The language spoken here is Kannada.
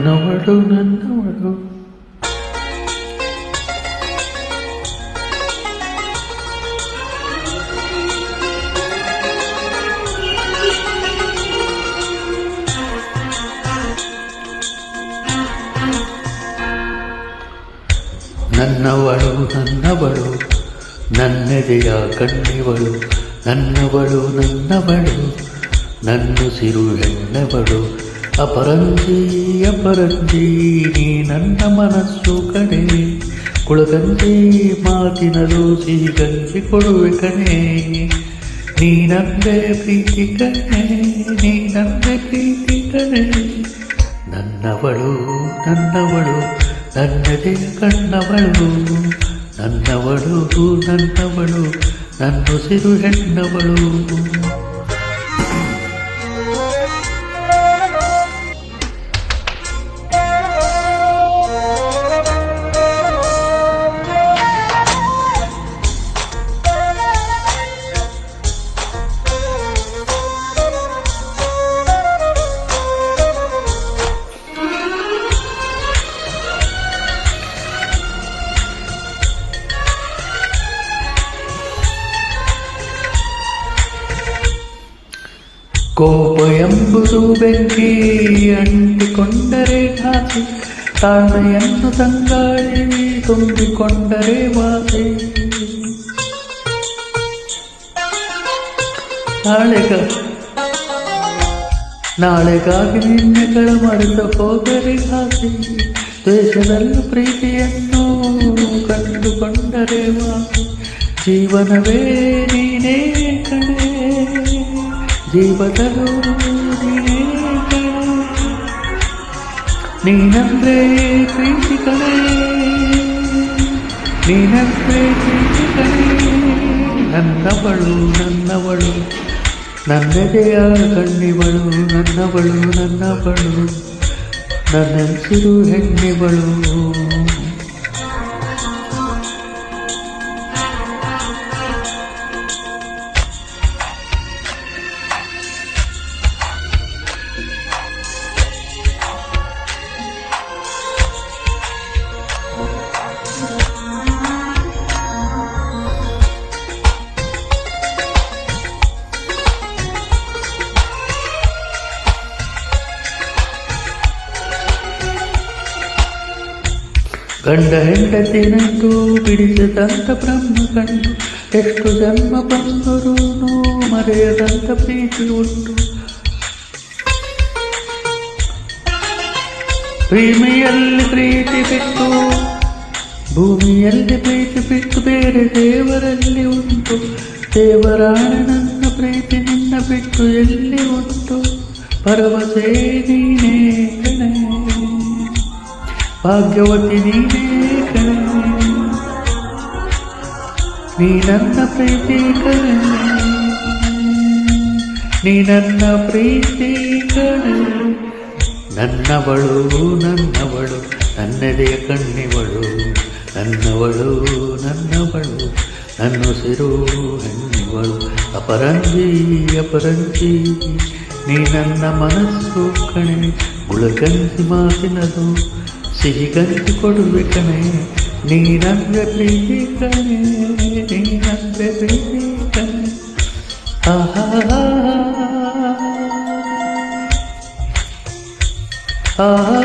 ನನ್ನವಳು ನನ್ನವಳು ನನ್ನವಳು ನನ್ನವಳು ನನ್ನೆದೆಯ ಕಣ್ಣಿವಳು ನನ್ನವಳು ನನ್ನವಳು ನನ್ನುಸಿರು ಹೆಣ್ಣವಳು ಅಪರಂಜಿ ಅಪರಂಜಿ ನೀ ನನ್ನ ಮನಸ್ಸು ಕಣೆ ಕುಳಗಂಜಿ ಮಾತಿನಲು ಸಿಹಿಗಂಜಿ ಕೊಡುವೆ ಕಣೆ ನೀನಂದ್ರೆ ಪ್ರೀತಿ ಕಣೆ ನೀನಂದ್ರೆ ಪ್ರೀತಿ ಕಣೆ ನನ್ನವಳು ನನ್ನವಳು ನನ್ನದೆಯ ಕಣ್ಣವಳು ನನ್ನವಳು ನನ್ನವಳು ನನ್ನುಸಿರು ಹೆಣ್ಣವಳು ಕೋಪ ಎಂಬುದು ಬೆಂಕಿ ಅಂಟಿಕೊಂಡರೆ ಘಾಸಿ ತಾಳ್ಮೆಯನ್ನು ತಂಗಾಳಿ ತುಂಬಿಕೊಂಡರೆ ವಾಸಿ ನಾಳೆಗಾಗಿ ನಿನ್ನೆಗಳ ಮರೆತು ಹೋದರೆ ಘಾಸಿ ದ್ವೇಷದಲ್ಲೂ ಪ್ರೀತಿಯನ್ನು ಕಂಡುಕೊಂಡರೆ ವಾಸಿ ಜೀವನವೇ ನೀನೇ ಕಣೆ ಜೀವದಲ್ಲೂ ನೀನಂದ್ರೆ ಪ್ರೀತಿ ಕಣೆ ನೀನಂದ್ರೆ ಪ್ರೀತಿ ಕಣೆ ನನ್ನವಳು ನನ್ನವಳು ನನ್ನೆದೆಯ ಕಣ್ಣಿವಳು ನನ್ನವಳು ನನ್ನವಳು ನನ್ನೆನ್ಸಿರು ಹೆಣ್ಣಿವಳು ಗಂಡ ಹೆಂಡತಿನಂದು ಬಿಡಿಸದಂತ ಬ್ರಹ್ಮ ಕಂಡು ಎಷ್ಟು ಜನ್ಮ ಬಂದರೂ ಮರೆಯದಂತ ಪ್ರೀತಿ ಉಂಟು ಪ್ರೇಮಿಯಲ್ಲಿ ಪ್ರೀತಿ ಬಿಟ್ಟು ಭೂಮಿಯಲ್ಲಿ ಪ್ರೀತಿ ಬಿಟ್ಟು ಬೇರೆ ದೇವರಲ್ಲಿ ಉಂಟು ದೇವರಾಣ ನನ್ನ ಪ್ರೀತಿ ನಿನ್ನ ಬಿಟ್ಟು ಎಲ್ಲಿ ಉಂಟು ಭರವಸೆ ನೀನೇ ಕಣೆ ಭಾಗ್ಯವತಿ ನೀನೇ ಕಣೆ ನೀ ನನ್ನ ಪ್ರೀತಿ ಕಣೆ ನೀ ನನ್ನ ಪ್ರೀತಿ ಕಣೆ ನನ್ನವಳು ನನ್ನವಳು ನನ್ನದೆಯ ಕಣ್ಣಿವಳು ನನ್ನವಳು ನನ್ನವಳು ನನ್ನುಸಿರು ಹೆಣ್ಣಿವಳು ಅಪರಂಜಿ ಅಪರಂಜಿ ನೀ ನನ್ನ ಮನಸ್ಸು ಕಣೆ ಗುಳಗಂಜಿ ಮಾತಿನದು ಸಿಹಿಗಂಜಿ ಕೊಡುವೆ ಕಣೆ ನೀನಂದ್ರೆ ಪ್ರೀತಿ ಕಣೆ ನೀನಂದ್ರೆ ಪ್ರೀತಿ ಕಣೆ ಆಹಾ ಆಹಾ